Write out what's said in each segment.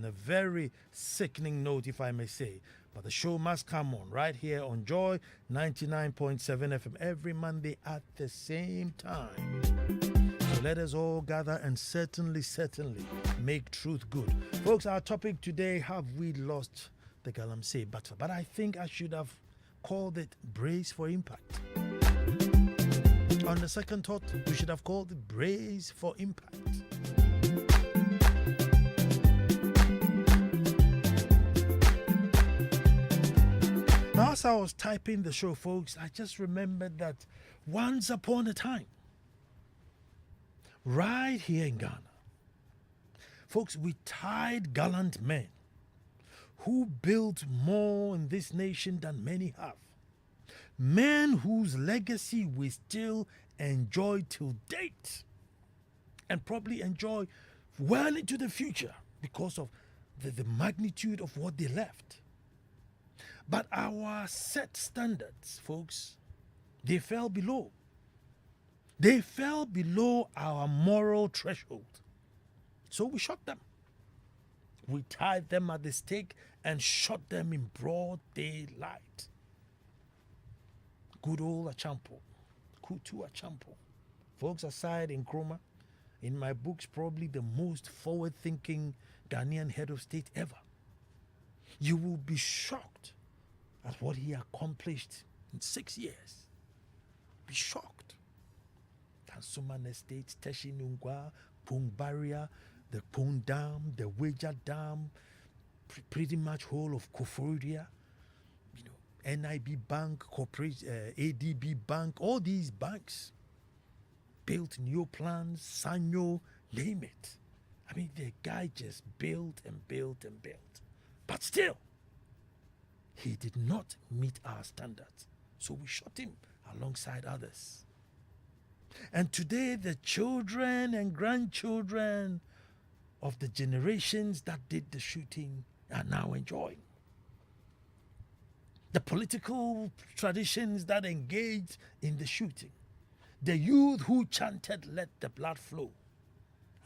On a very sickening note, if I may say. But the show must come on right here on Joy 99.7 FM every Monday at the same time. So let us all gather and certainly make truth good. Folks, our topic today, have we lost the Galamsey battle? But I think I should have called it Brace for Impact. On the second thought, we should have called it Brace for Impact. Now, as I was typing the show, folks, I just remembered that once upon a time, right here in Ghana, folks, we tied gallant men who built more in this nation than many have. Men whose legacy we still enjoy till date and probably enjoy well into the future because of the magnitude of what they left. But our set standards, folks, they fell below. They fell below our moral threshold. So we shot them. We tied them at the stake and shot them in broad daylight. Good old Achampo. Kutu Achampo. Folks, aside in Nkrumah, in my books, probably the most forward-thinking Ghanaian head of state ever. You will be shocked at what he accomplished in 6 years. Be shocked. Tansuman Estates, Teshinungwa, Pung Barrier, the Pung Dam, the Weja Dam, pretty much whole of Koforidua, NIB Bank, Corporate, ADB Bank, all these banks built new plans, Sanyo, name it. I mean, the guy just built and built and built. But still, he did not meet our standards. So we shot him alongside others. And today, the children and grandchildren of the generations that did the shooting are now enjoying. The political traditions that engaged in the shooting, the youth who chanted, "Let the blood flow,"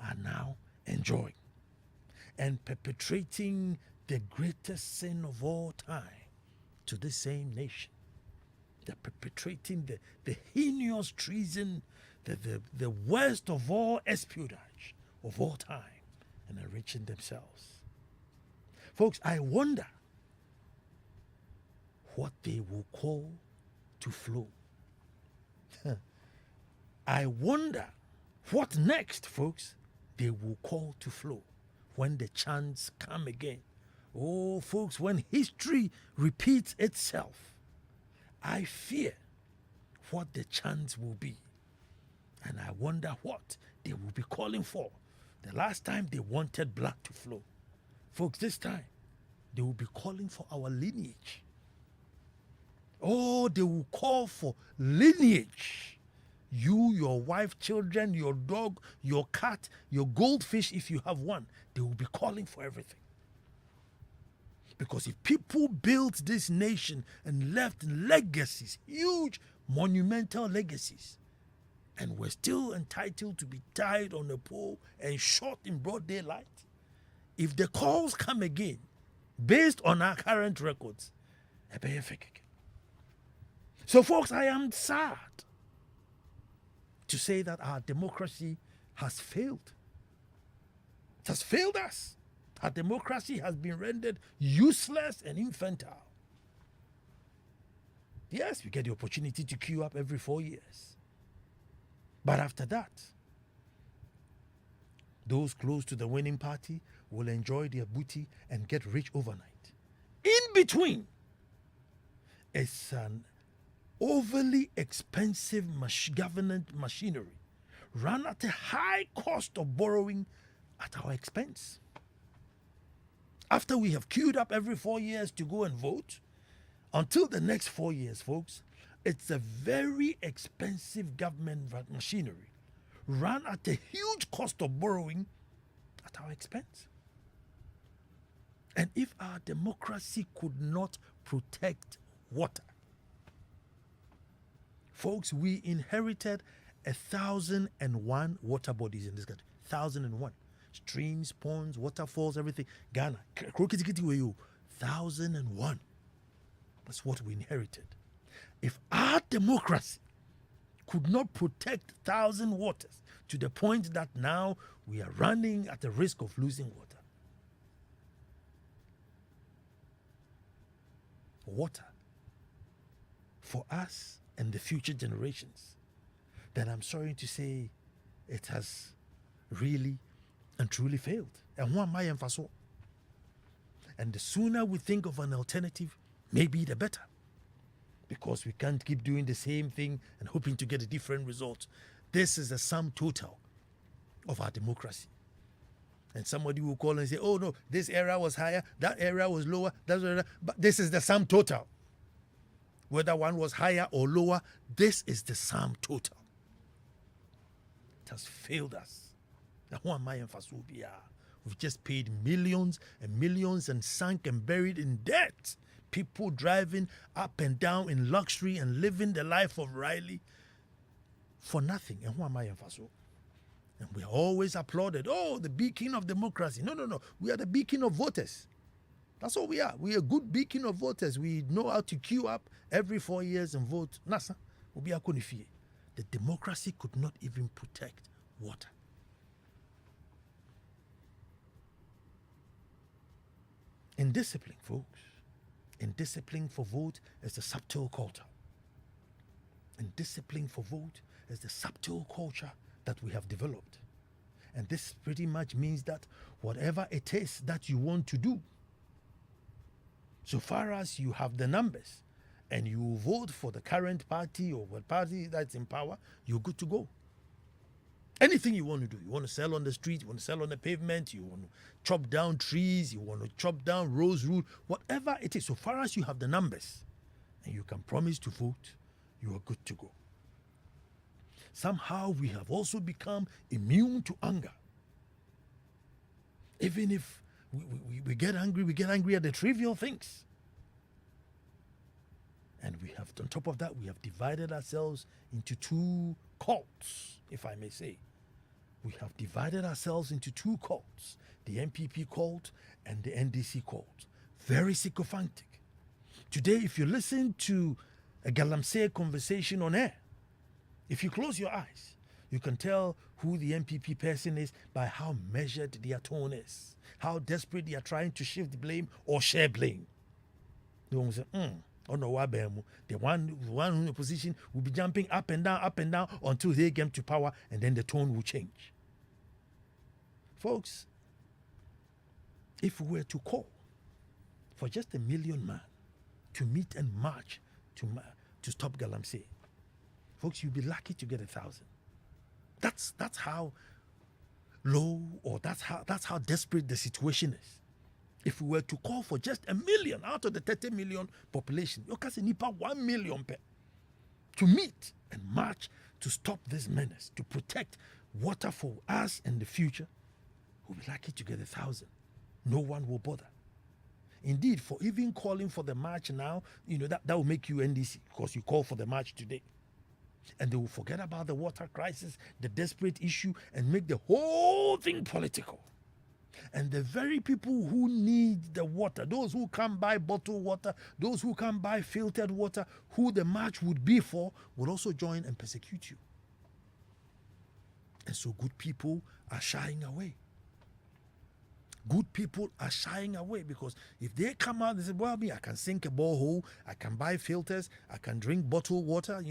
are now enjoying and perpetrating the greatest sin of all time to the same nation. They're perpetrating the heinous treason, the worst of all espionage of all time, and enriching themselves. Folks, I wonder what they will call to flow. I wonder what next, folks, they will call to flow when the chance come again. Oh, folks, when history repeats itself, I fear what the chance will be. And I wonder what they will be calling for. The last time they wanted blood to flow. Folks, this time, they will be calling for our lineage. Oh, they will call for lineage. You, your wife, children, your dog, your cat, your goldfish, if you have one, they will be calling for everything. Because if people built this nation and left legacies, huge, monumental legacies, and were still entitled to be tied on a pole and shot in broad daylight, if the calls come again, based on our current records, so folks, I am sad to say that our democracy has failed. It has failed us. Our democracy has been rendered useless and infantile. Yes, we get the opportunity to queue up every 4 years. But after that, those close to the winning party will enjoy their booty and get rich overnight. In between, it's an overly expensive government machinery run at a high cost of borrowing at our expense. After we have queued up every 4 years to go and vote, until the next 4 years, folks, it's a very expensive government machinery run at a huge cost of borrowing at our expense. And if our democracy could not protect water, folks, we inherited 1,001 water bodies in this country. 1,001. streams, ponds, waterfalls, everything. Ghana, 1001. That's what we inherited. If our democracy could not protect 1,000 waters to the point that now we are running at the risk of losing water. Water for us and the future generations, then I'm sorry to say it has really and truly failed. And who am I and so? And the sooner we think of an alternative, maybe the better. Because we can't keep doing the same thing and hoping to get a different result. This is the sum total of our democracy. And somebody will call and say, oh no, this area was higher, that area was lower, but this is the sum total. Whether one was higher or lower, this is the sum total. It has failed us. Now, who am I in Fasubia? We've just paid millions and millions and sunk and buried in debt. People driving up and down in luxury and living the life of Riley for nothing. And who am I in Faso? And we are always applauded. Oh, the beacon of democracy. No. We are the beacon of voters. That's all we are. We are a good beacon of voters. We know how to queue up every 4 years and vote. Nasa, the democracy could not even protect water. Indiscipline, folks. Indiscipline for vote is the subtle culture. Indiscipline for vote is the subtle culture that we have developed. And this pretty much means that whatever it is that you want to do, so far as you have the numbers and you vote for the current party or what party that's in power, you're good to go. Anything you want to do, you want to sell on the street, you want to sell on the pavement, you want to chop down trees, you want to chop down roads, whatever it is, so far as you have the numbers and you can promise to vote, you are good to go. Somehow we have also become immune to anger. Even if we get angry at the trivial things. And we have, on top of that, we have divided ourselves into two cults, if I may say. We have divided ourselves into two cults, the NPP cult and the NDC cult. Very sycophantic. Today, if you listen to a Galamsey conversation on air, if you close your eyes, you can tell who the NPP person is by how measured their tone is, how desperate they are trying to shift blame or share blame. The one will say, oh no, the one in the opposition will be jumping up and down until they get to power, and then the tone will change. Folks, if we were to call for just 1 million men to meet and march to stop Galamsey, folks, you'll be lucky to get 1,000. That's how low, or that's how desperate the situation is. If we were to call for just 1 million out of the 30 million population, you can say nipa 1 million to meet and march to stop this menace, to protect water for us and the future, we'll be lucky to get 1,000. No one will bother. Indeed, for even calling for the march now, that will make you NDC, because you call for the march today. And they will forget about the water crisis, the desperate issue, and make the whole thing political. And the very people who need the water, those who can't buy bottled water, those who can't buy filtered water, who the march would be for, will also join and persecute you. And so good people are shying away. Good people are shying away, because if they come out and say, well, I can sink a borehole, I can buy filters, I can drink bottled water,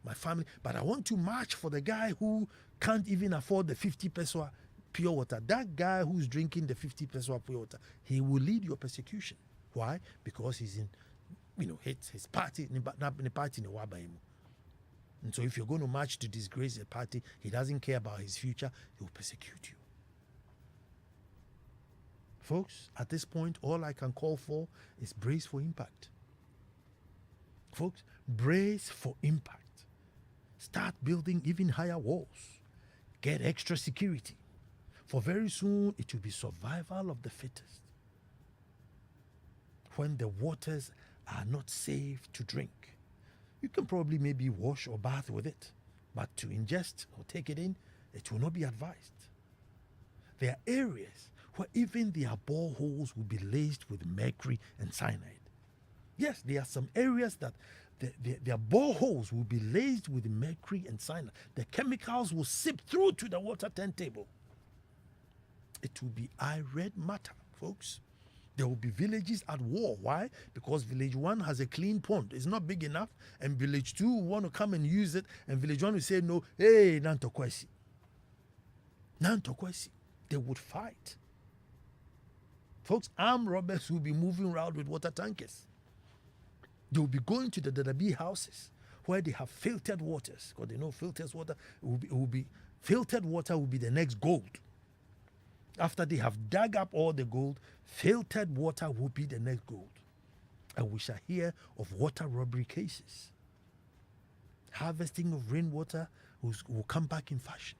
my family, but I want to march for the guy who can't even afford the 50 peso pure water. That guy who's drinking the 50 peso pure water, he will lead your persecution. Why? Because he's in, his party, and so if you're going to march to disgrace a party, he doesn't care about his future, he will persecute you. Folks, at this point, all I can call for is brace for impact. Folks, brace for impact. Start building even higher walls. Get extra security. For very soon, it will be survival of the fittest. When the waters are not safe to drink, you can probably maybe wash or bath with it. But to ingest or take it in, it will not be advised. There are areas where even their boreholes will be laced with mercury and cyanide. Yes, there are some areas that their boreholes will be laced with mercury and cyanide. The chemicals will seep through to the water turntable. It will be irate matter, folks. There will be villages at war. Why? Because village 1 has a clean pond. It's not big enough. And village 2 will want to come and use it. And village 1 will say, no, hey, Nantokwesi. Nantokwesi. They would fight. Folks, armed robbers will be moving around with water tankers. They will be going to the Dadabi houses where they have filtered waters. Because they know filtered water filtered water will be the next gold. After they have dug up all the gold, filtered water will be the next gold. And we shall hear of water robbery cases. Harvesting of rainwater will come back in fashion.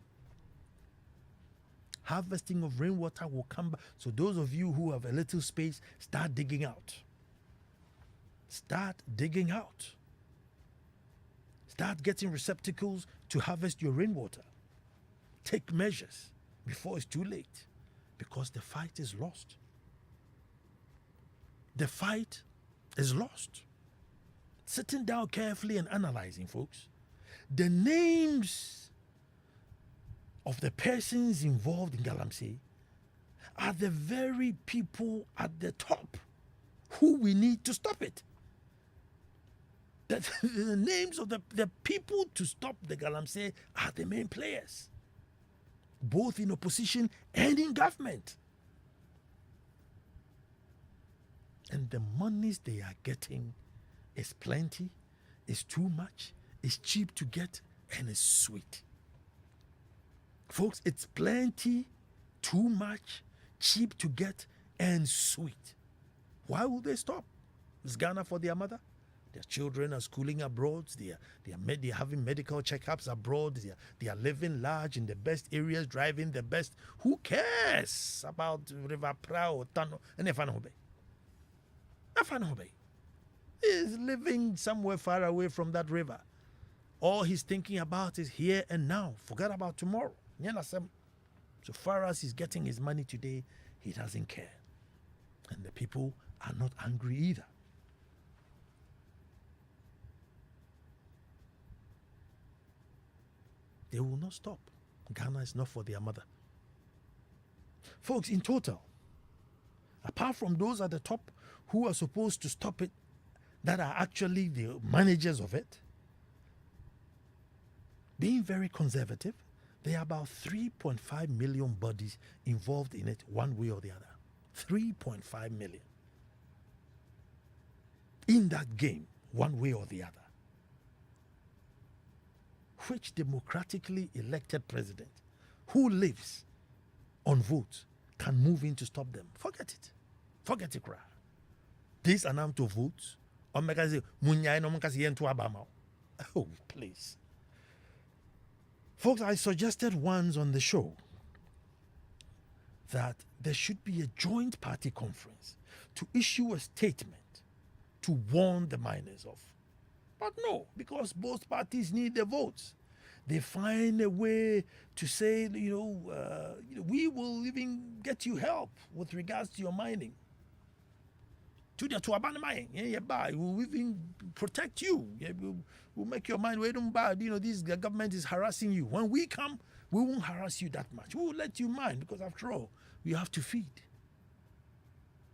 Harvesting of rainwater will come back. So those of you who have a little space, start digging out. Start digging out. Start getting receptacles to harvest your rainwater. Take measures before it's too late, because the fight is lost. The fight is lost. Sitting down carefully and analyzing, folks, the names of the persons involved in Galamsey are the very people at the top who we need to stop it. The names of the people to stop the Galamsey are the main players, both in opposition and in government. And the monies they are getting is plenty, is too much, is cheap to get, and is sweet. Folks, it's plenty, too much, cheap to get, and sweet. Why will they stop? Is Ghana for their mother? Their children are schooling abroad. They are having medical checkups abroad. They are living large in the best areas, driving the best. Who cares about River Prao, Tano, and Efanobe? Efanobe is living somewhere far away from that river. All he's thinking about is here and now. Forget about tomorrow. So far as he's getting his money today, he doesn't care. And the people are not angry either. They will not stop. Ghana is not for their mother. Folks, in total, apart from those at the top who are supposed to stop it, that are actually the managers of it, being very conservative, there are about 3.5 million bodies involved in it one way or the other. 3.5 million. In that game, one way or the other. Which democratically elected president who lives on votes can move in to stop them? Forget it. Forget it, cry. This amount of votes, oh, please. Folks, I suggested once on the show that there should be a joint party conference to issue a statement to warn the miners off. But no, because both parties need the votes. They find a way to say, we will even get you help with regards to your mining. We'll even protect you. We'll make your mine bad. This government is harassing you. When we come, we won't harass you that much. We will let you mine because after all, we have to feed.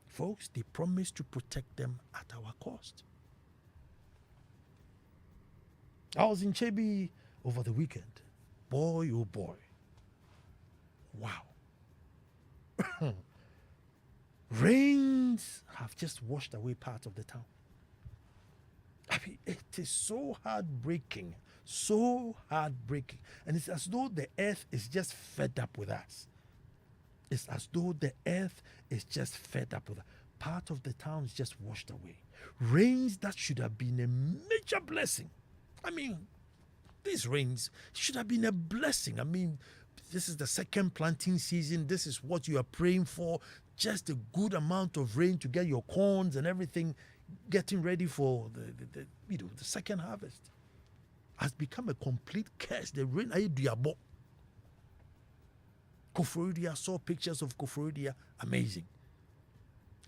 Folks, they promise to protect them at our cost. I was in Chebi over the weekend. Boy, oh boy. Wow. Rains have just washed away part of the town. I mean, it is so heartbreaking. So heartbreaking. And it's as though the earth is just fed up with us. It's as though the earth is just fed up with us. Part of the town is just washed away. Rains that should have been a major blessing. I mean, these rains should have been a blessing. I mean, this is the second planting season. This is what you are praying for. Just a good amount of rain to get your corns and everything getting ready for the second harvest. Has become a complete curse. The rain, Koforidia, saw pictures of Koforidia, amazing.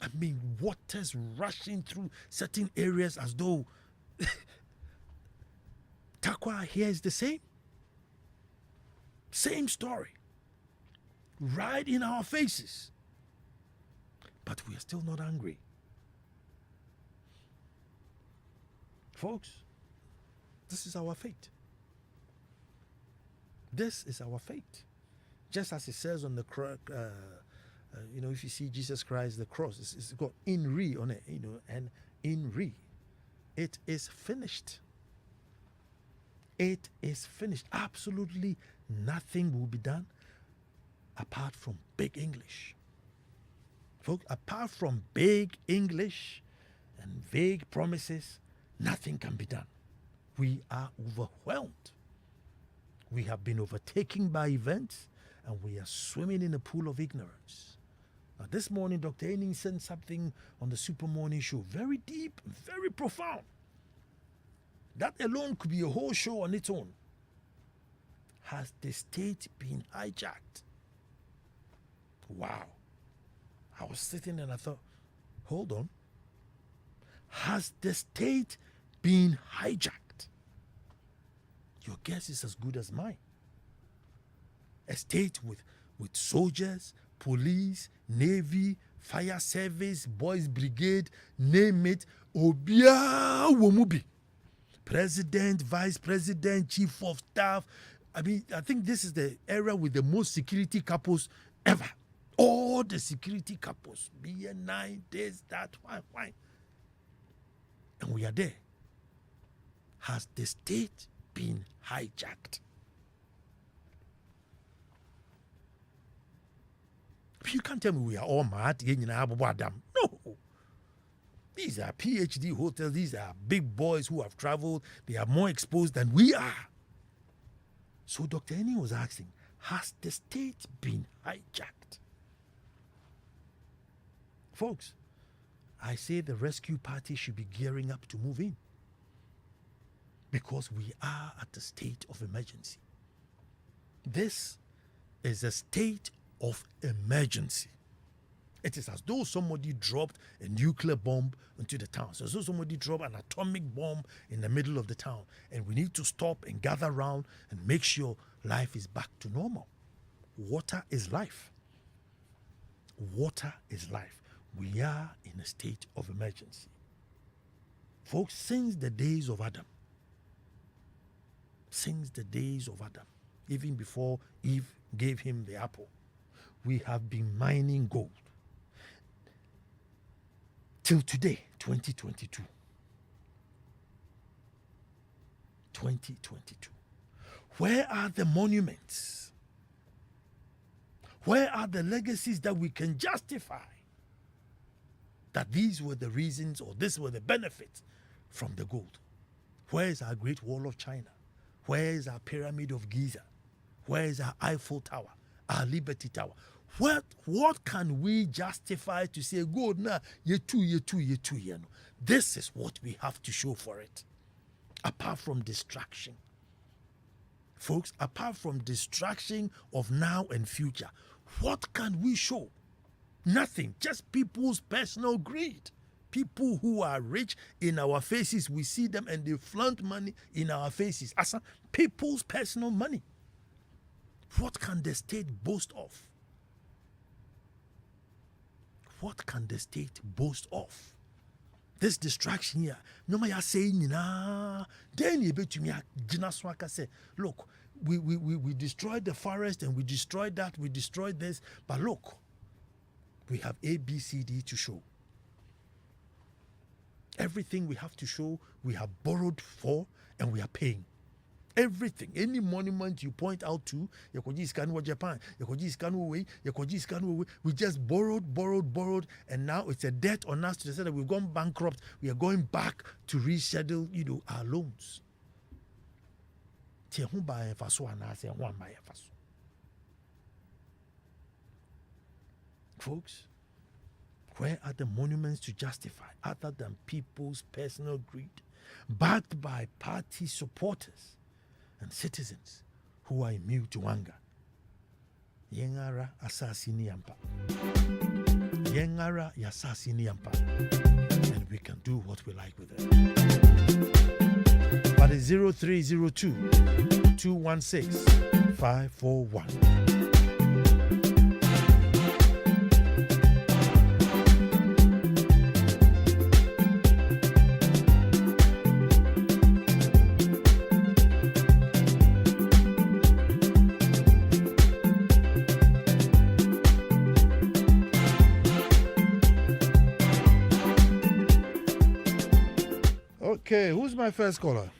I mean, waters rushing through certain areas as though Takwa here is the same. Same story. Right in our faces. But we are still not angry. Folks, this is our fate. This is our fate. Just as it says on the cross, if you see Jesus Christ, the cross, it's got in re on it, and in re. It is finished. It is finished. Absolutely nothing will be done apart from big English. Folks, apart from big English and vague promises, nothing can be done. We are overwhelmed. We have been overtaken by events and we are swimming in a pool of ignorance. Now, this morning, Dr. Henning sent something on the Super Morning Show, very deep, very profound. That alone could be a whole show on its own. Has the state been hijacked? Wow. I was sitting and I thought, hold on. Has the state been hijacked? Your guess is as good as mine. A state with soldiers, police, navy, fire service, boys brigade, name it, Obia Womubi. President, vice president, chief of staff. I mean, I think this is the era with the most security couples ever. All the security couples, BN9, this, that, why. And we are there. Has the state been hijacked? You can't tell me we are all mad. No. These are PhD hotels. These are big boys who have traveled. They are more exposed than we are. So Dr. Henning was asking, has the state been hijacked? Folks, I say the rescue party should be gearing up to move in. Because we are at a state of emergency. This is a state of emergency. It is as though somebody dropped a nuclear bomb into the town. So as though somebody dropped an atomic bomb in the middle of the town. And we need to stop and gather around and make sure life is back to normal. Water is life. Water is life. We are in a state of emergency. Folks, since the days of Adam, even before Eve gave him the apple, we have been mining gold. Till today, 2022. 2022. Where are the monuments? Where are the legacies that we can justify that these were the reasons or these were the benefits from the gold? Where is our Great Wall of China? Where is our Pyramid of Giza? Where is our Eiffel Tower? Our Liberty Tower? What can we justify to say gold now? This is what we have to show for it. Apart from distraction. Folks, apart from distraction of now and future, what can we show? Nothing. Just people's personal greed. People who are rich in our faces, we see them and they flaunt money in our faces. As people's personal money. What can the state boast of? What can the state boast of? This distraction here. No matter saying, then you bet me say, look, we destroyed the forest and we destroyed that, we destroyed this, but look, we have A, B, C, D to show. Everything we have to show, we have borrowed for and we are paying. Everything, any monument you point out to, Japan, we just borrowed, and now it's a debt on us to the extent that we've gone bankrupt. We are going back to reschedule, our loans. Folks, where are the monuments to justify other than people's personal greed, backed by party supporters and citizens who are immune to anger? Yengara asasini yampa. Yengara yasasini yampa. And we can do what we like with it. But it's 0302 216 541. Okay, who's my first caller?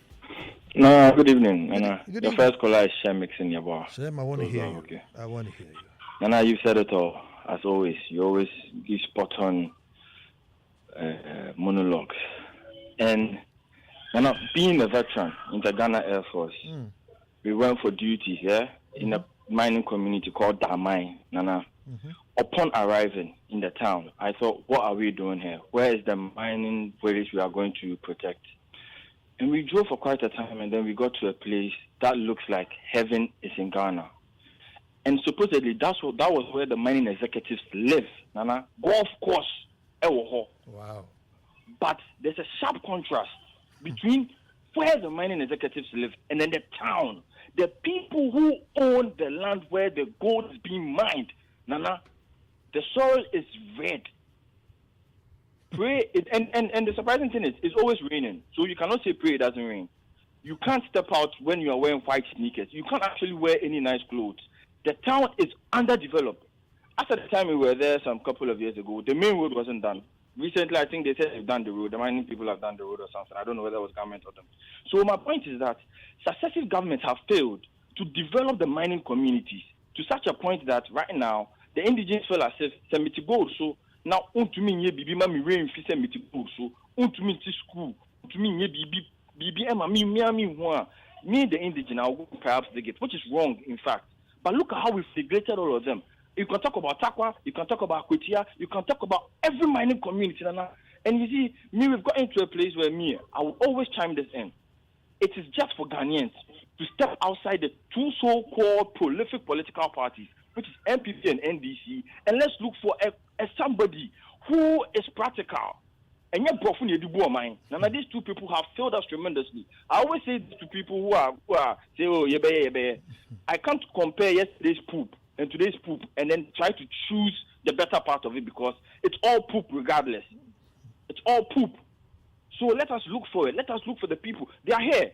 No, good evening. Nana. Your first caller is Shem Mixing your bar. Shem, I want to hear you. Okay. I want to hear you. Nana, you've said it all, as always. You always give spot on monologues. And Nana, being a veteran in the Ghana Air Force, we went for duty here in a mining community called Damai, Nana. Upon arriving in the town, I thought, what are we doing here? Where is the mining village we are going to protect? And we drove for quite a time, and then we got to a place that looks like heaven is in Ghana. And supposedly, that was where the mining executives live, Nana. Golf course, wow. But there's a sharp contrast between where the mining executives live and then the town. The people who own the land where the gold is being mined, Nana, the soil is red. Pray it, and the surprising thing is, it's always raining. So you cannot say pray it doesn't rain. You can't step out when you are wearing white sneakers. You can't actually wear any nice clothes. The town is underdeveloped. After the time we were there some couple of years ago, the main road wasn't done. Recently, I think they said they've done the road. The mining people have done the road or something. I don't know whether it was government or them. So my point is that successive governments have failed to develop the mining communities to such a point that right now, the indigenous feel as if Semiti gold. So now, untumi nye bibi ma mi rain fi Semiti gold. So untumi ti school. Untumi nye bibi ema mi huwa. Me the indigenous, I will perhaps dig it, which is wrong in fact. But look at how we've neglected all of them. You can talk about Takwa, you can talk about Kwetia, you can talk about every mining community. And you see, we've got into a place where I will always chime this in. It is just for Ghanaians to step outside the two so-called prolific political parties, which is MPP and NDC, and let's look for a somebody who is practical. And yet, Nana, these two people have failed us tremendously. I always say to people who are say, oh, yebe. I can't compare yesterday's poop and today's poop and then try to choose the better part of it because it's all poop regardless. It's all poop. So let us look for it. Let us look for the people. They are here,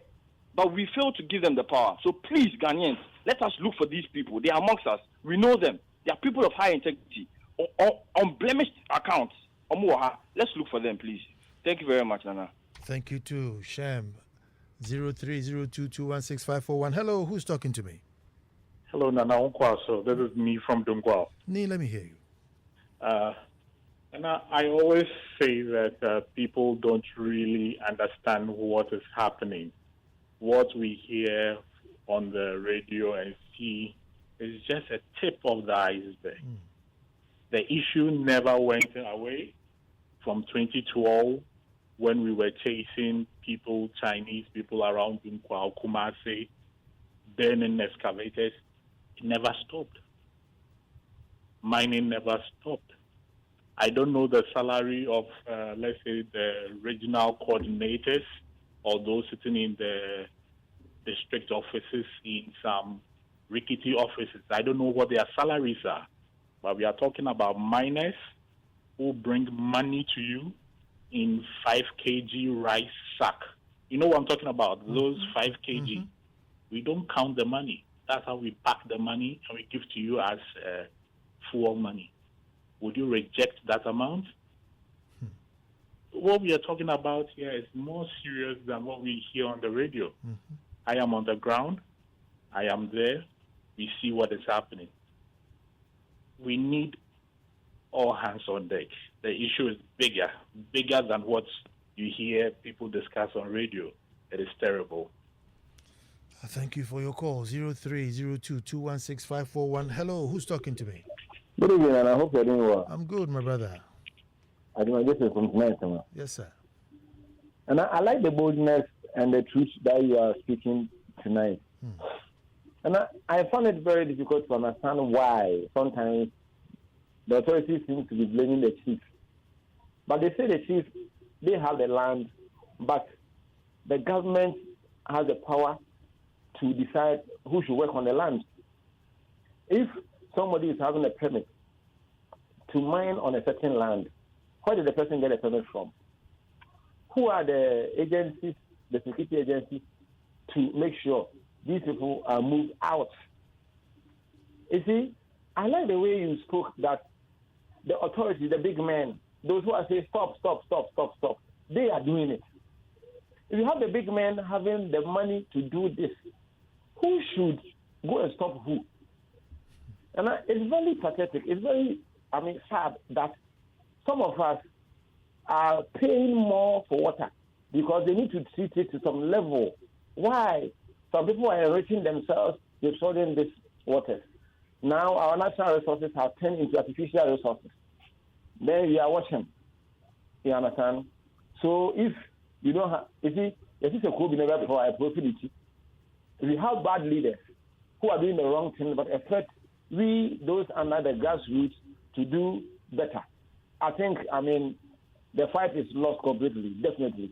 but we fail to give them the power. So please, Ghanaians, let us look for these people. They are amongst us. We know them. They are people of high integrity, unblemished accounts. Let's look for them, please. Thank you very much, Nana. Thank you too, Shem. 0302216541. Hello, who's talking to me? Hello, Nana Ansah Kwao. So this is me from Dungwao. Nee, let me hear you. And I always say that people don't really understand what is happening. What we hear on the radio and see is just a tip of the iceberg. The issue never went away from 2012 when we were chasing people, Chinese people around Dungwao, Kumasi, burning excavators. It never stopped. Mining never stopped. I don't know the salary of, let's say, the regional coordinators or those sitting in the district offices in some rickety offices. I don't know what their salaries are. But we are talking about miners who bring money to you in 5 kg rice sack. You know what I'm talking about? Those 5 kg. We don't count the money. That's how we pack the money and we give to you as fuel money. Would you reject that amount? What we are talking about here is more serious than what we hear on the radio. I am on the ground. I am there. We see what is happening. We need all hands on deck. The issue is bigger than what you hear people discuss on radio. It is terrible. Thank you for your call. 0302216541. Hello, who's talking to me? Good evening, and I hope you're doing well. I'm good, my brother. I do my business from tonight. Yes, sir. And I like the boldness and the truth that you are speaking tonight. And I find it very difficult to understand why sometimes the authorities seem to be blaming the chief. But they say the chief, they have the land, but the government has the power to decide who should work on the land. If somebody is having a permit to mine on a certain land, where did the person get a permit from? Who are the agencies, the security agencies, to make sure these people are moved out? You see, I like the way you spoke that the authorities, the big men, those who are saying stop, they are doing it. If you have the big men having the money to do this, who should go and stop who? And it's very pathetic. It's very, sad that some of us are paying more for water because they need to treat it to some level. Why? Some people are enriching themselves, destroying these waters. Now our natural resources have turned into artificial resources. Then we are watching. You understand? So if you don't have, you see, this is a cool never for a profitability. We have bad leaders who are doing the wrong thing, but expect we, those under the grassroots, to do better. I think, the fight is lost completely, definitely.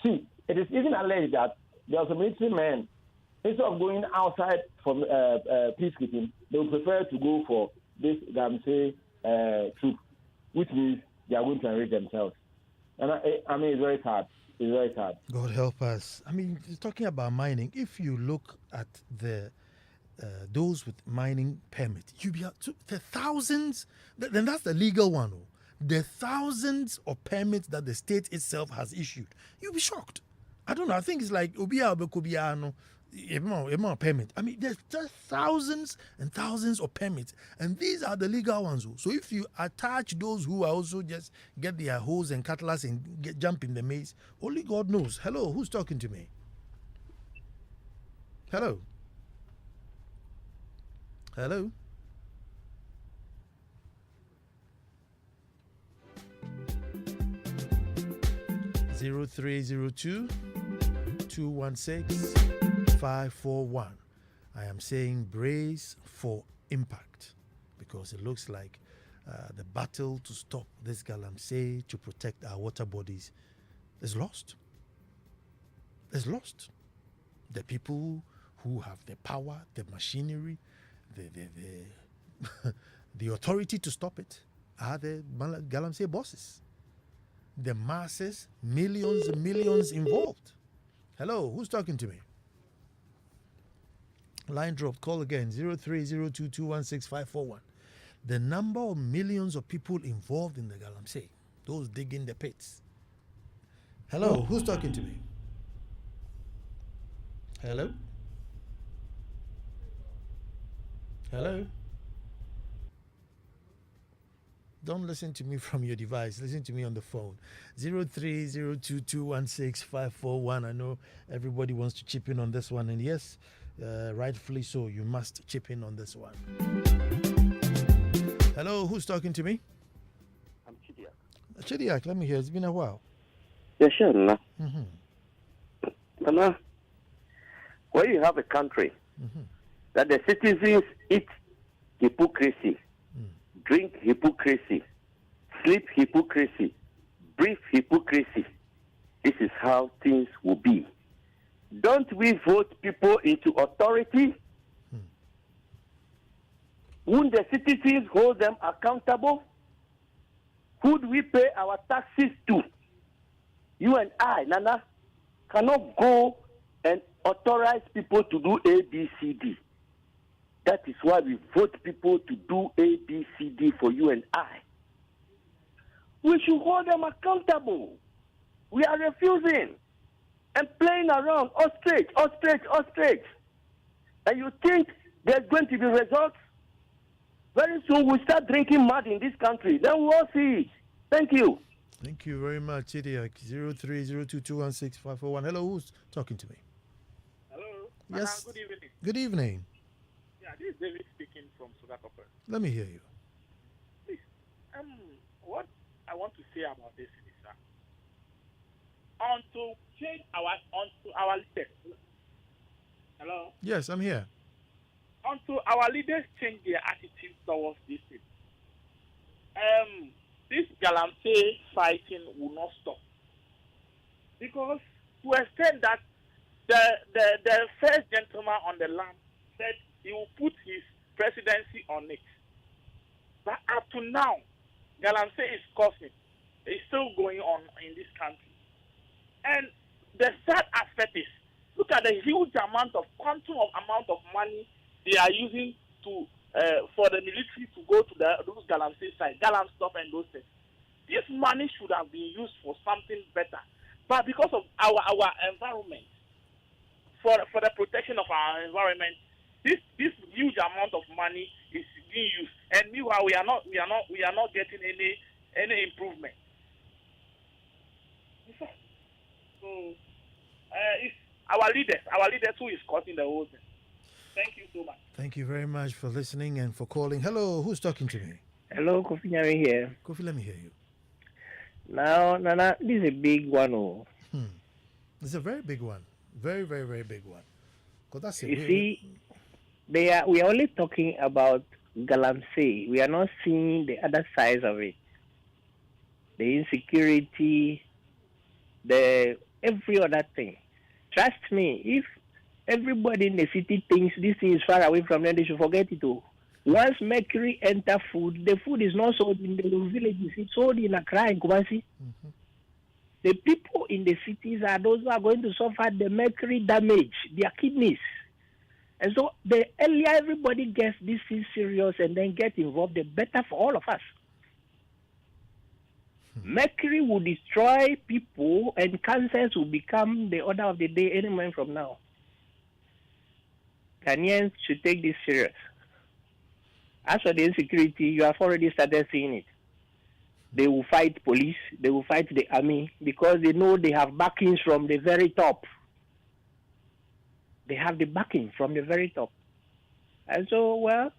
See, it is even alleged that there are some military men, instead of going outside for peacekeeping, they would prefer to go for this Galamsey troop, which means they are going to enrich themselves. And it's very sad. It's very sad. God help us. Talking about mining, if you look at the those with mining permit, you be the thousands. Then that's the legal one. The thousands of permits that the state itself has issued, you'll be shocked. I don't know. I think it's like permit. There's just thousands and thousands of permits, and these are the legal ones. So if you attach those who are also just get their hoes and cutlass and jump in the maze, only God knows. Hello, who's talking to me? Hello. Hello. Zero 302-216-541. I am saying brace for impact because it looks like the battle to stop this Galamsey to protect our water bodies is lost. It's lost. The people who have the power, the machinery, the authority to stop it are the Galamsey bosses. The masses, millions and millions involved. Hello, who's talking to me? Line dropped. Call again. 0302216541. The number of millions of people involved in the Galamsey, those digging the pits. Hello, who's talking to me? Hello? Hello? Don't listen to me from your device. Listen to me on the phone. 0302216541. I know everybody wants to chip in on this one. And yes, rightfully so. You must chip in on this one. Hello, who's talking to me? I'm Chidiak. Chidiak, let me hear. It's been a while. Yeah, sure, Nana. Nana, where you have a country that the citizens eat hypocrisy, drink hypocrisy, sleep hypocrisy, breathe hypocrisy. This is how things will be. Don't we vote people into authority? Won't the citizens hold them accountable? Who do we pay our taxes to? You and I, Nana, cannot go and authorize people to do A, B, C, D. That is why we vote people to do A, B, C, D for you and I. We should hold them accountable. We are refusing and playing around, ostrich. And you think there's going to be results? Very soon we'll start drinking mud in this country. Then we'll see it. Thank you. Thank you very much, Chidiak. 0302216541. Hello, who's talking to me? Hello. Yes. Good evening. Good evening. Yeah, this is David speaking from Sugakopper. Let me hear you. Please, what I want to say about this is, onto our leaders. Hello. Yes, I'm here. until our leaders change their attitude towards this thing, this Galamsey fighting will not stop. Because to a extent that the first gentleman on the land said he will put his presidency on it. But up to now, Galamsey is causing. It's still going on in this country. And the sad aspect is, look at the huge amount of money they are using to for the military to go to those Galamsey sites, Galamstop and those things. This money should have been used for something better. But because of our environment, for the protection of our environment, this huge amount of money is being used. And meanwhile, we are not getting any improvement. So it's our leaders who is causing the whole thing. Thank you so much. Thank you very much for listening and for calling. Hello, who's talking to me? Hello, Kofi Nyame here. Kofi, let me hear you. Now, Nana, this is a big one. Oh. It's a very big one. Very, very, very big one. That's you see, we are only talking about Galamsey. We are not seeing the other sides of it. The insecurity, every other thing. Trust me, if everybody in the city thinks this thing is far away from them, they should forget it all. Once mercury enter food, the food is not sold in the villages, it's sold in Accra and Kumasi. Mm-hmm. The people in the cities are those who are going to suffer the mercury damage, their kidneys. And so the earlier everybody gets this is serious and then get involved, the better for all of us. Mercury will destroy people and cancers will become the order of the day any moment from now. Ghanaians should take this serious. As for the insecurity, you have already started seeing it. They will fight police, they will fight the army because they know they have backings from the very top. They have the backing from the very top. And so, well,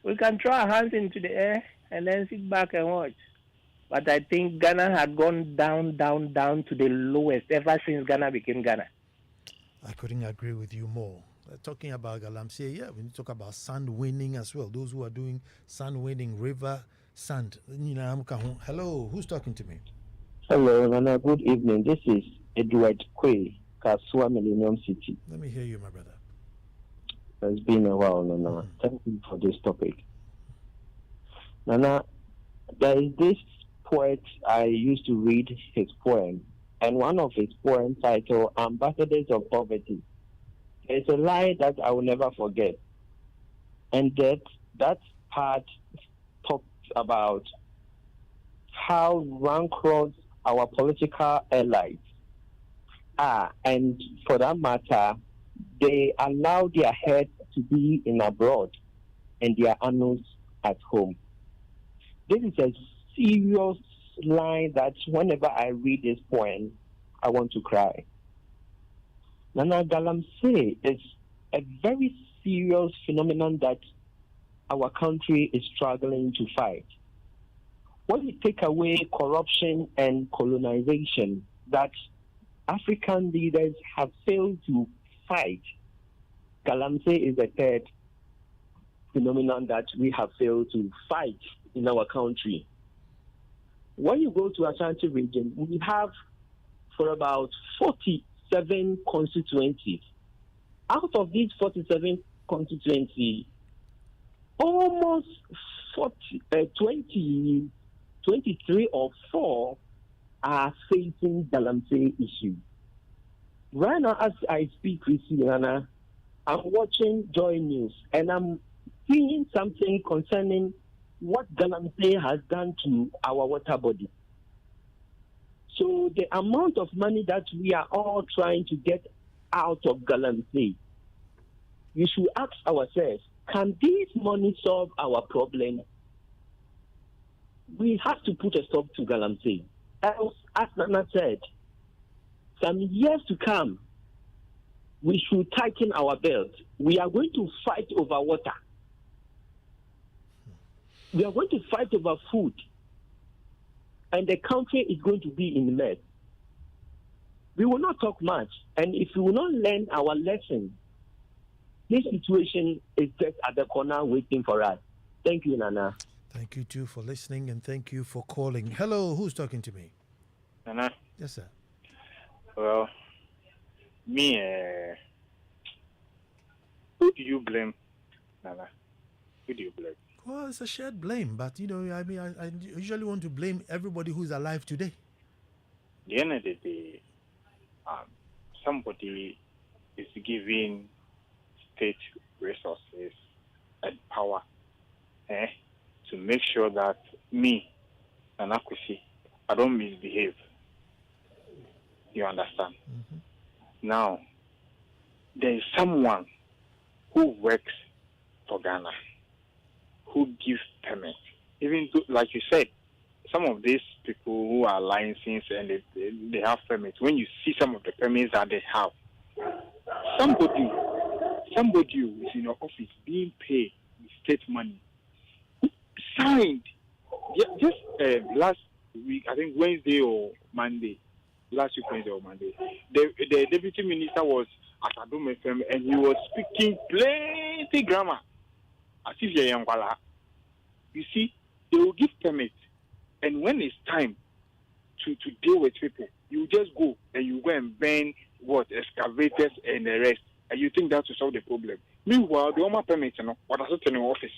we can throw our hands into the air and then sit back and watch. But I think Ghana had gone down to the lowest ever since Ghana became Ghana. I couldn't agree with you more. Talking about Galamsey, we need to talk about sand winning as well. Those who are doing sand winning, river sand. Hello, who's talking to me? Hello, Nana. Good evening. This is Edward Kwei, Kasua Millennium City. Let me hear you, my brother. It's been a while, Nana. Thank you for this topic. Nana, there is this poet I used to read his poem, and one of his poems titled Ambassadors of Poverty. It's a line that I will never forget. And that part talks about how rancorous our political allies are. And for that matter, they allow their heads to be in abroad and their annals at home. This is a serious line that whenever I read this poem, I want to cry. Nana, Galamsey is a very serious phenomenon that our country is struggling to fight. When you take away corruption and colonization that African leaders have failed to fight, Galamsey is the third phenomenon that we have failed to fight in our country. When you go to Ashanti region, we have for about 47 constituencies. Out of these 47 constituencies, almost 23 or 4 are facing Galamsey issues. Right now, as I speak with you, Nana, I'm watching Joy News and I'm seeing something concerning what Galamsey has done to our water body. So the amount of money that we are all trying to get out of Galamsey, we should ask ourselves, can this money solve our problem? We have to put a stop to Galamsey. Else, as Nana said, some years to come, we should tighten our belt. We are going to fight over water. We are going to fight over food. And the country is going to be in mess. We will not talk much. And if we will not learn our lesson, This situation is just at the corner waiting for us. Thank you, Nana. Thank you too for listening and thank you for calling. Hello, who's talking to me? Nana. Yes, sir. Well, me, who do you blame, Nana? Who do you blame? Well, it's a shared blame, but I usually want to blame everybody who's alive today. The end of the day, somebody is giving state resources and power to make sure that me, Nana Kwesi, I don't misbehave. You understand? Mm-hmm. Now, there is someone who works for Ghana, who gives permits. Even though, like you said, some of these people who are licensed and they have permits, when you see some of the permits that they have, somebody who is in your office being paid with state money, signed, just last week, I think Wednesday or Monday, the deputy minister was at Adom FM and he was speaking plenty grammar as if you're young. You see, they will give permits, and when it's time to deal with people, you just go and you go and burn excavators and the rest, and you think that will solve the problem. Meanwhile, the Oma permits, what is it in the office?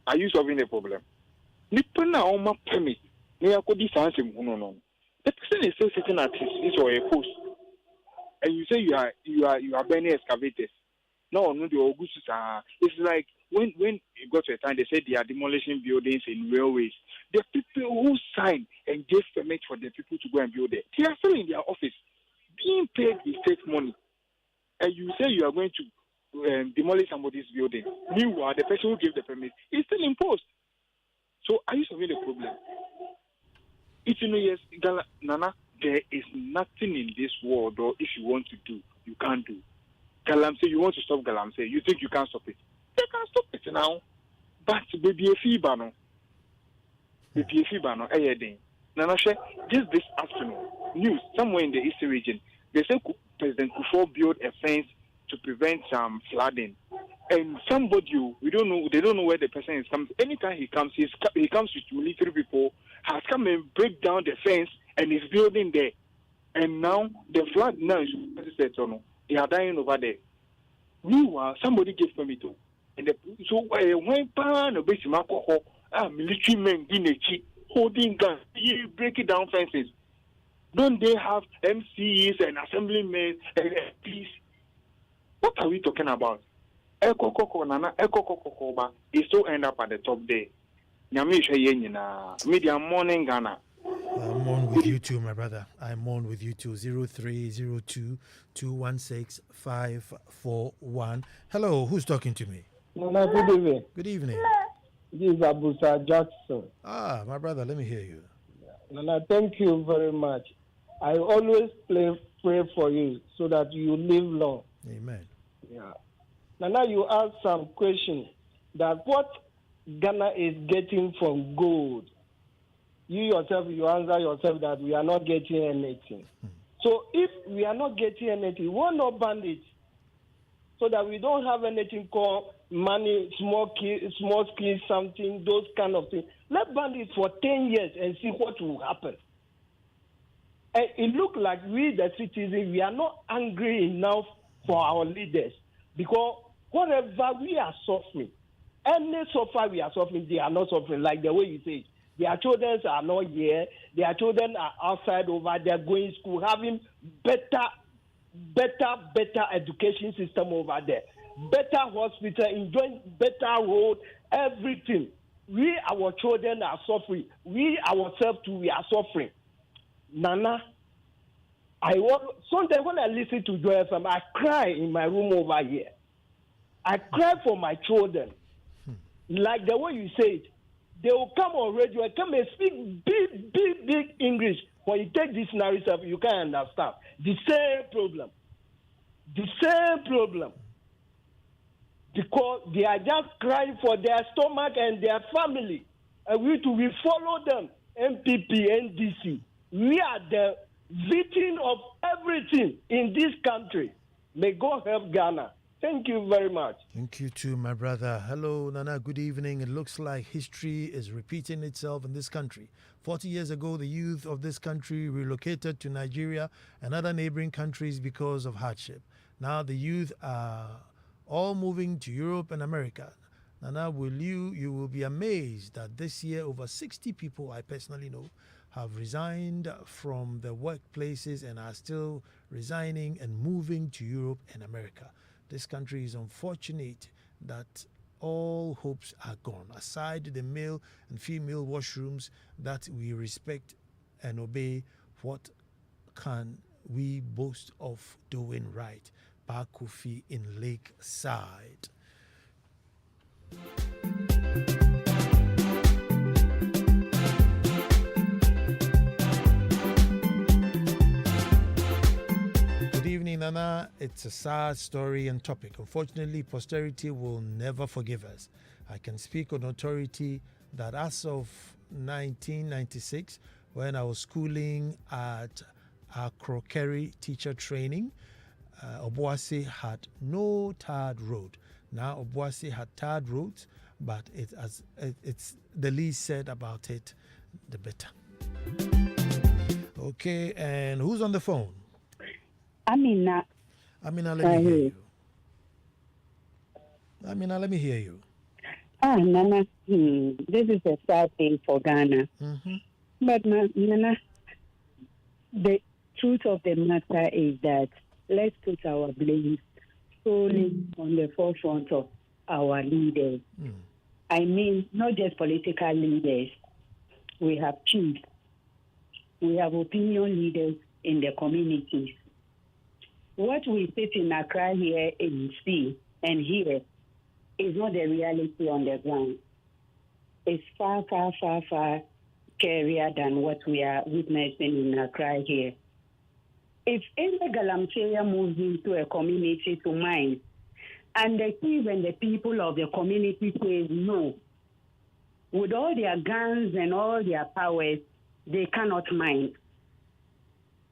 Are you solving the problem? Nipana Oma permit, no. The person is still sitting at his or a post, and you say you are burning excavators. No, the Augustus. It's like when it got to a time they said they are demolishing buildings in railways. The people who sign and gave permit for the people to go and build it, they are still in their office, being paid with state money, and you say you are going to demolish somebody's building. Meanwhile, the person who gave the permit is still in post. So are you solving the problem? It's yes, Nana, there is nothing in this world, or if you want to do, you can't do. Galamsey, you want to stop Galamsey, you think you can't stop it. They can stop it now. But baby a fever no. Baby a fever no, Nana, just this afternoon, news, somewhere in the eastern region, they say President Kufuor built a fence to prevent some flooding. And somebody, they don't know where the person is coming. Anytime he comes with military people, has come and break down the fence and is building there. And now the flood now is they are dying over there. Meanwhile, somebody gave permit to. And so when pan military men holding guns, breaking down fences. Don't they have MCs and assemblymen and MPs? What are we talking about? It still end up at the top there. Media morning Ghana. I mourn with you too, my brother. I mourn with you too. 0302 216 541. Hello, who's talking to me? Nana, good evening. Good evening. This is Abusa Jackson. My brother, let me hear you. Nana, thank you very much. I always pray for you so that you live long. Amen. Yeah. Nana, you asked some questions that what Ghana is getting from gold. You yourself, you answer yourself that we are not getting anything. So if we are not getting anything, why not ban it? So that we don't have anything called money, small scale something, those kind of things. Let's ban it for 10 years and see what will happen. And it looks like we, the citizens, we are not angry enough for our leaders because whatever we are suffering, any suffer we are suffering, they are not suffering like the way you say it. Their children are not here. Their children are outside over there going to school, having better education system over there, better hospital, enjoying better road, everything. We, our children are suffering. We ourselves too, we are suffering. Nana, sometimes when I listen to Joy FM, I cry in my room over here. I cry for my children. Like the way you say it, they will come on radio and come and speak big English. When you take this narrative, you can't understand. The same problem. Because they are just crying for their stomach and their family. And we follow them, MPP, NDC. We are the victim of everything in this country. May God help Ghana. Thank you very much. Thank you too, my brother. Hello, Nana. Good evening. It looks like history is repeating itself in this country. 40 years ago, the youth of this country relocated to Nigeria and other neighboring countries because of hardship. Now the youth are all moving to Europe and America. Nana, you will be amazed that this year over 60 people I personally know have resigned from their workplaces and are still resigning and moving to Europe and America. This country is unfortunate that all hopes are gone. Aside the male and female washrooms that we respect and obey, what can we boast of doing right? Park Kofi in Lakeside. Good evening, Nana. It's a sad story and topic. Unfortunately, posterity will never forgive us. I can speak on authority that as of 1996, when I was schooling at Akrokeri teacher training, Obuasi had no tarred road. Now Obuasi had tarred roads, but it's the least said about it, the better. Okay, and who's on the phone? Amina, let me hear you. Amina, let me hear you. Nana, this is a sad thing for Ghana. Mm-hmm. But, Nana, the truth of the matter is that let's put our blame solely on the forefront of our leaders. I mean, not just political leaders. We have chiefs. We have opinion leaders in the communities. What we sit in Accra here and see and hear is not the reality on the ground. It's far, far, far, far scarier than what we are witnessing in Accra here. If any Galamsey moves into a community to mine, and the chief and the people of the community say no, with all their guns and all their powers, they cannot mine.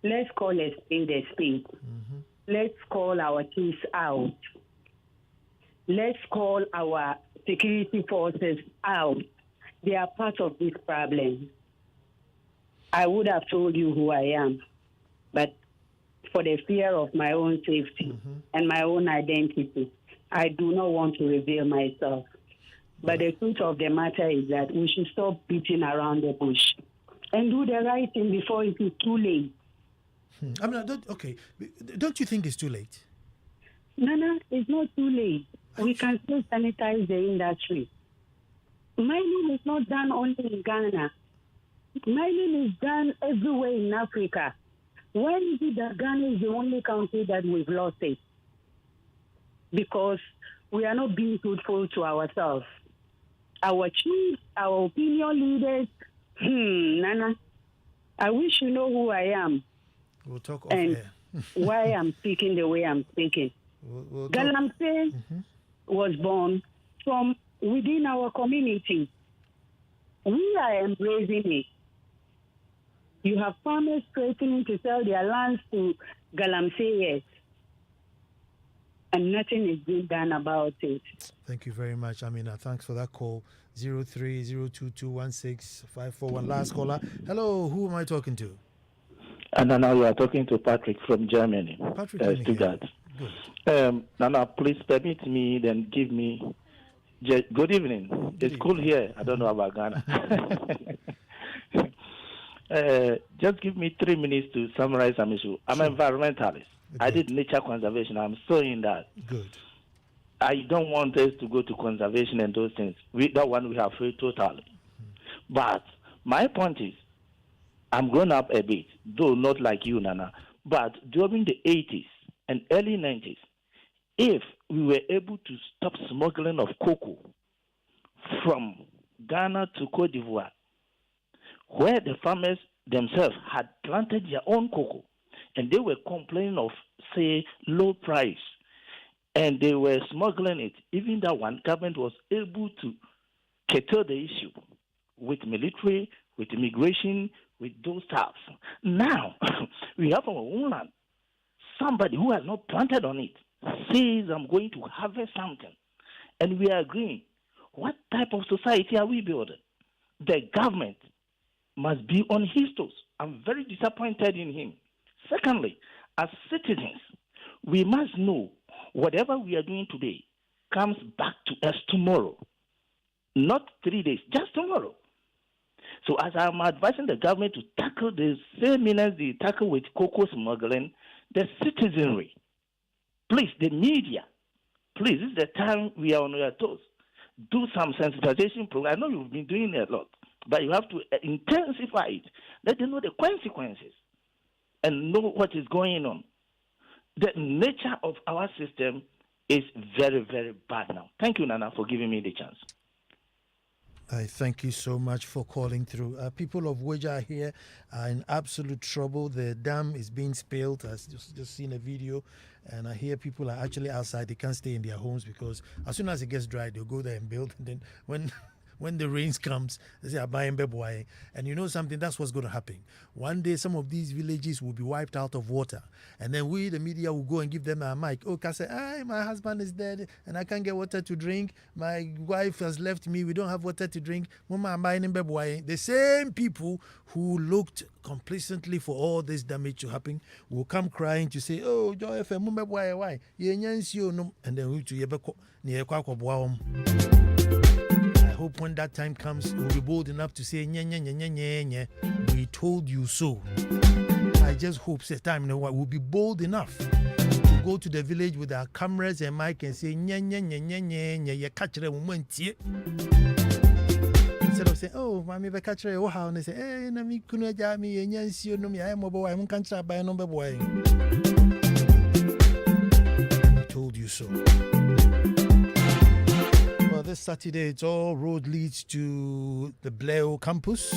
Let's call a spade a spade. Mm-hmm. Let's call our chiefs out. Let's call our security forces out. They are part of this problem. I would have told you who I am, but for the fear of my own safety and my own identity, I do not want to reveal myself. But the truth of the matter is that we should stop beating around the bush and do the right thing before it is too late. Don't you think it's too late? No, it's not too late. We can still sanitize the industry. Mining is not done only in Ghana. Mining is done everywhere in Africa. Why is it that Ghana is the only country that we've lost it? Because we are not being truthful to ourselves. Our chiefs, our opinion leaders, Nana, I wish you know who I am. We'll talk off and air. why I'm speaking the way I'm speaking. We'll Galamsey was born from within our community. We are embracing it. You have farmers threatening to sell their lands to Galamseyers, and nothing is being done about it. Thank you very much, Amina. Thanks for that call. 0302216541. Last caller. Hello, who am I talking to? And now you are talking to Patrick from Germany. Patrick, Stuttgart. Nana, please permit me, then give me. Good evening. It's cool here. I don't know about Ghana. Just give me 3 minutes to summarize some issue. I'm an environmentalist. I did nature conservation. I'm still in that. Good. I don't want us to go to conservation and those things. That one we have failed totally. But my point is, I'm grown up a bit, though not like you, Nana. But during the 80s and early 90s, if we were able to stop smuggling of cocoa from Ghana to Cote d'Ivoire, where the farmers themselves had planted their own cocoa, and they were complaining of, say, low price, and they were smuggling it. Even that one, government was able to curtail the issue with military, with immigration, with those stuff. Now, we have our own land. Somebody who has not planted on it, says I'm going to harvest something, and we are agreeing, what type of society are we building? The government must be on his toes. I'm very disappointed in him. Secondly, as citizens, we must know whatever we are doing today comes back to us tomorrow. Not 3 days, just tomorrow. So as I'm advising the government to tackle the same menace they tackle with cocoa smuggling, the citizenry, please, the media, please, this is the time we are on your toes. Do some sensitization program. I know you've been doing a lot, but you have to intensify it. Let them know the consequences and know what is going on. The nature of our system is very, very bad now. Thank you, Nana, for giving me the chance. I thank you so much for calling through. People of Weja here are in absolute trouble. The dam is being spilled. I've just seen a video, and I hear people are actually outside. They can't stay in their homes because as soon as it gets dry, they'll go there and build. And then when the rains comes, they say, and you know something, that's what's going to happen. One day, some of these villages will be wiped out of water. And then we, the media, will go and give them a mic. Oh, say, my husband is dead and I can't get water to drink. My wife has left me. We don't have water to drink. The same people who looked complacently for all this damage to happen will come crying to say, oh, Joy FM, why? And then I hope when that time comes, we'll be bold enough to say, we told you so. I just hope this time we'll be bold enough to go to the village with our cameras and mic and say, instead of saying, oh, mommy, be catch oh, how, and they say, hey, nami kuno jami, yensi no mi ay mo boy, mun can't buy no boy. We told you so. This Saturday, it's all road leads to the Blair campus.